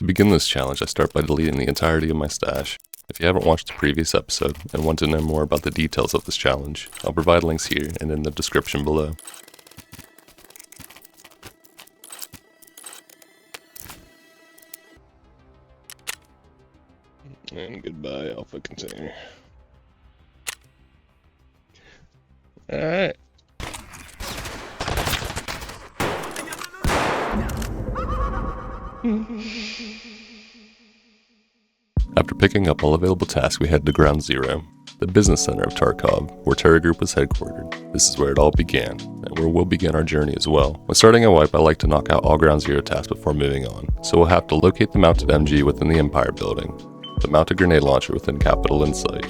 To begin this challenge, I start by deleting the entirety of my stash. If you haven't watched the previous episode and want to know more about the details of this challenge, I'll provide links here and in the description below. And goodbye, Alpha Container. Alright. After picking up all available tasks, we head to Ground Zero, the business center of Tarkov, where Terra Group was headquartered. This is where it all began, and where we'll begin our journey as well. When starting a wipe, I like to knock out all Ground Zero tasks before moving on, so we'll have to locate the mounted MG within the Empire building, the mounted grenade launcher within Capital Insight,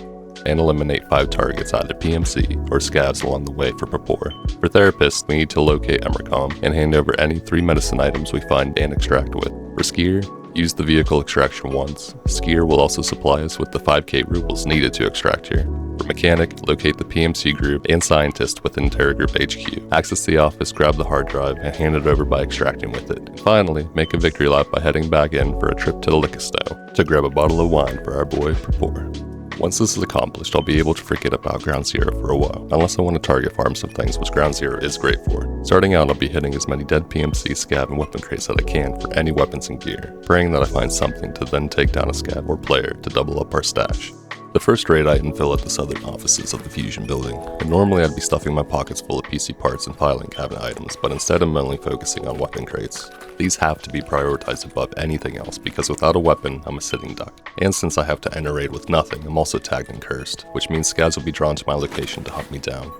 and eliminate 5 targets, either PMC or scavs along the way for rapport. For therapists, we need to locate Emercom and hand over any 3 medicine items we find and extract with. For skier, use the vehicle extraction once. Skier will also supply us with the 5k rubles needed to extract here. For mechanic, locate the PMC group and scientist within Terra Group HQ. Access the office, grab the hard drive, and hand it over by extracting with it. And finally, make a victory lap by heading back in for a trip to the liquor store to grab a bottle of wine for our boy Rapport. Once this is accomplished, I'll be able to forget about Ground Zero for a while, unless I want to target farm some things, which Ground Zero is great for. Starting out, I'll be hitting as many dead PMC, scav, and weapon crates that I can for any weapons and gear, praying that I find something to then take down a scav or player to double up our stash. The first raid I infill at the southern offices of the Fusion building, and normally I'd be stuffing my pockets full of PC parts and filing cabinet items, but instead I'm mainly focusing on weapon crates. These have to be prioritized above anything else because without a weapon, I'm a sitting duck. And since I have to enter raid with nothing, I'm also tagged and cursed, which means scavs will be drawn to my location to hunt me down.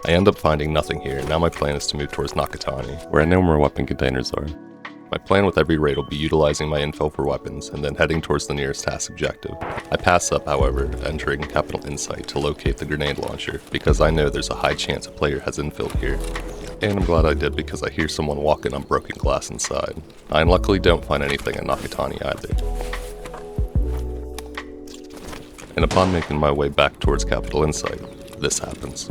I end up finding nothing here, and now my plan is to move towards Nakatani, where I know more weapon containers are. My plan with every raid will be utilizing my info for weapons and then heading towards the nearest task objective. I pass up, however, entering Capital Insight to locate the grenade launcher because I know there's a high chance a player has infilled here. And I'm glad I did because I hear someone walking on broken glass inside. I luckily don't find anything at Nakatani either. And upon making my way back towards Capital Insight, this happens.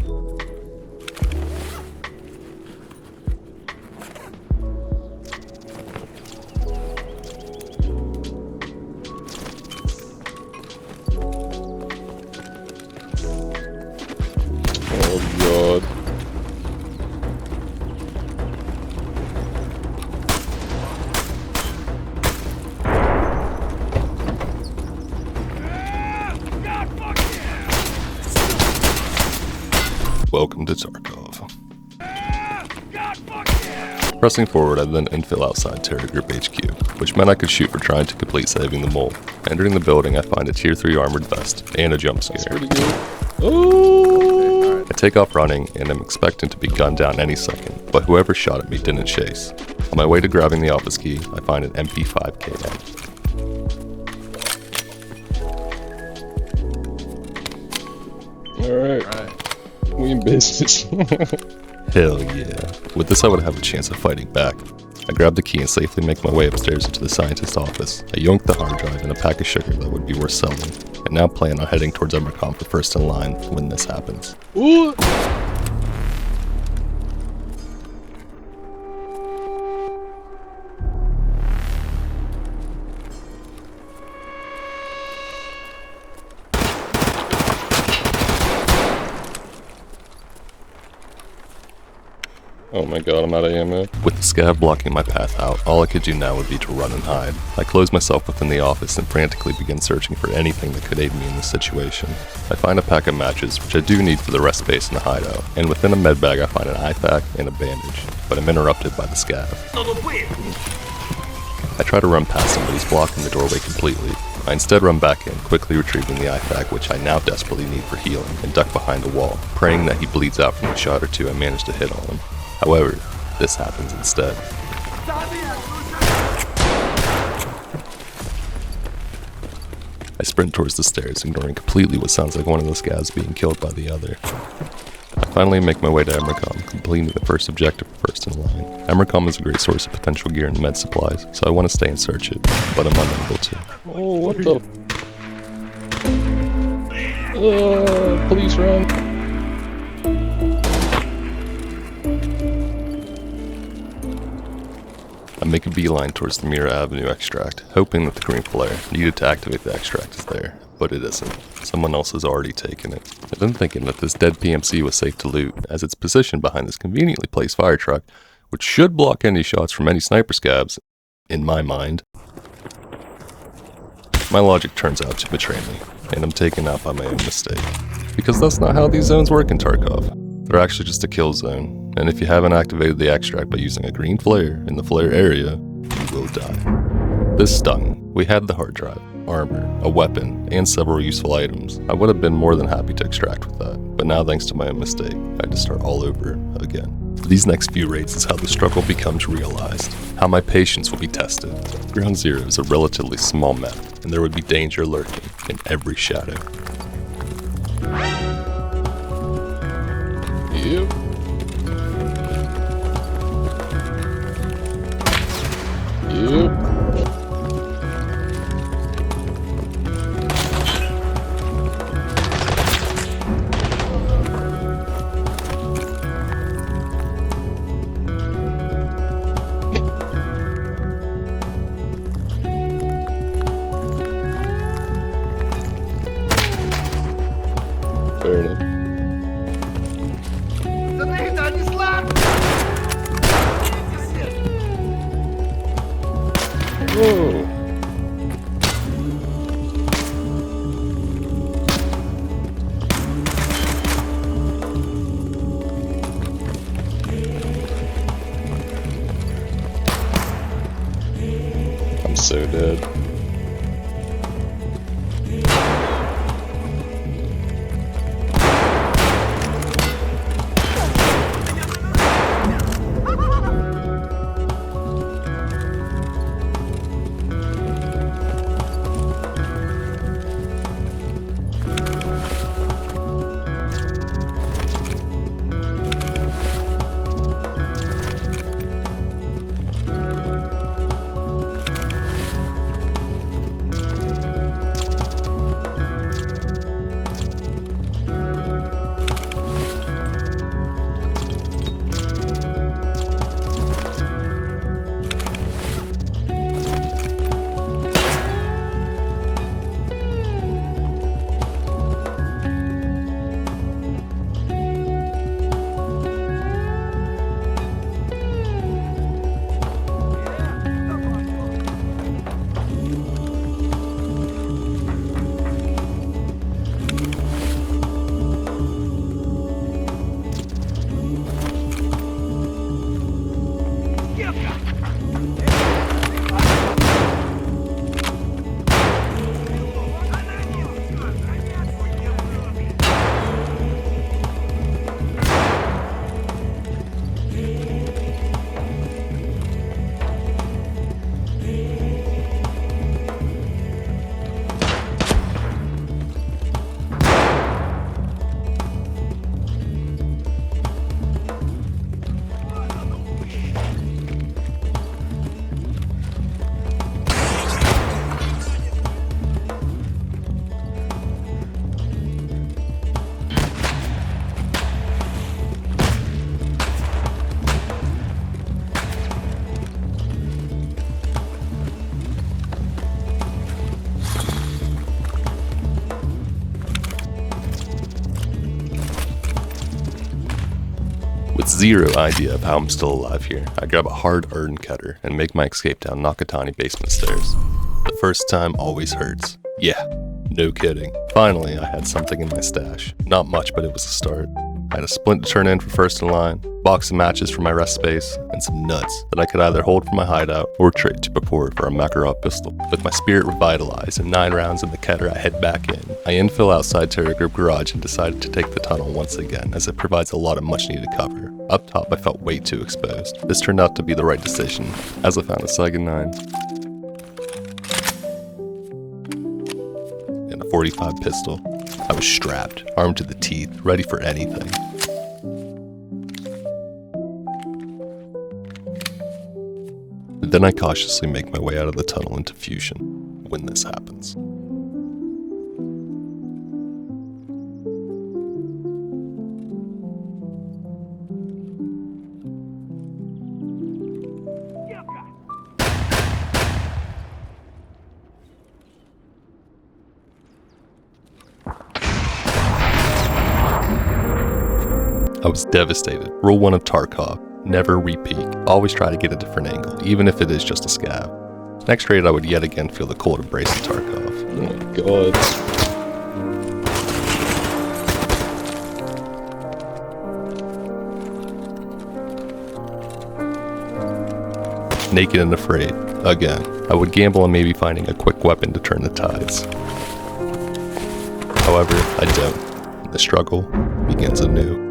Oh god. Welcome to Tarkov. Pressing forward, I then infill outside Terra Group HQ, which meant I could shoot for trying to complete saving the mole. Entering the building, I find a tier 3 armored vest and a jump scare. Oh! I take off running and am expecting to be gunned down any second, but whoever shot at me didn't chase. On my way to grabbing the office key, I find an MP5 KM. Alright. We in business. Hell yeah. With this I would have a chance of fighting back. I grab the key and safely make my way upstairs into the scientist's office. I yoink the hard drive and a pack of sugar that would be worth selling, and now plan on heading towards Emercom for first in line when this happens. Ooh. Oh my god, I'm out of ammo. With the scav blocking my path out, all I could do now would be to run and hide. I close myself within the office and frantically begin searching for anything that could aid me in this situation. I find a pack of matches, which I do need for the rest space in the hideout, and within a med bag I find an IFAK and a bandage, but I'm interrupted by the scav. I try to run past him, but he's blocking the doorway completely. I instead run back in, quickly retrieving the IFAK, which I now desperately need for healing, and duck behind a wall, praying that he bleeds out from a shot or two I manage to hit on him. However, this happens instead. I sprint towards the stairs, ignoring completely what sounds like one of the scavs being killed by the other. I finally make my way to Emercom, completing the first objective first in line. Emercom is a great source of potential gear and med supplies, so I want to stay and search it, but I'm unable to. Oh, what the? Please run. I make a beeline towards the Mira Avenue extract, hoping that the green flare needed to activate the extract is there, but it isn't. Someone else has already taken it. I've been thinking that this dead PMC was safe to loot, as it's positioned behind this conveniently placed fire truck, which should block any shots from any sniper scabs, in my mind. My logic turns out to betray me, and I'm taken out by my own mistake. Because that's not how these zones work in Tarkov. They're actually just a kill zone, and if you haven't activated the extract by using a green flare in the flare area, you will die. This stung. We had the hard drive, armor, a weapon, and several useful items. I would have been more than happy to extract with that, but now thanks to my own mistake, I had to start all over again. These next few raids is how the struggle becomes realized, how my patience will be tested. Ground Zero is a relatively small map, and there would be danger lurking in every shadow. Yep. Yep. Fair enough. Whoa. I'm so dead. With zero idea of how I'm still alive here, I grab a hard-earned cutter and make my escape down Nakatani basement stairs. The first time always hurts. Yeah, no kidding. Finally, I had something in my stash. Not much, but it was a start. I had a splint to turn in for first in line, box of matches for my rest space, and some nuts that I could either hold for my hideout or trade to Bapor for a Makarov pistol. With my spirit revitalized and 9 rounds in the cutter, I head back in. I infill outside Terra Group Garage and decided to take the tunnel once again, as it provides a lot of much needed cover. Up top, I felt way too exposed. This turned out to be the right decision, as I found a Saigon 9 and a 45 pistol. I was strapped, armed to the teeth, ready for anything. Then I cautiously make my way out of the tunnel into Fusion when this happens. I was devastated. Rule 1 of Tarkov, never re-peek. Always try to get a different angle, even if it is just a scav. Next raid I would yet again feel the cold embrace of Tarkov. Oh my god. Naked and afraid, again. I would gamble on maybe finding a quick weapon to turn the tides. However, I don't. The struggle begins anew.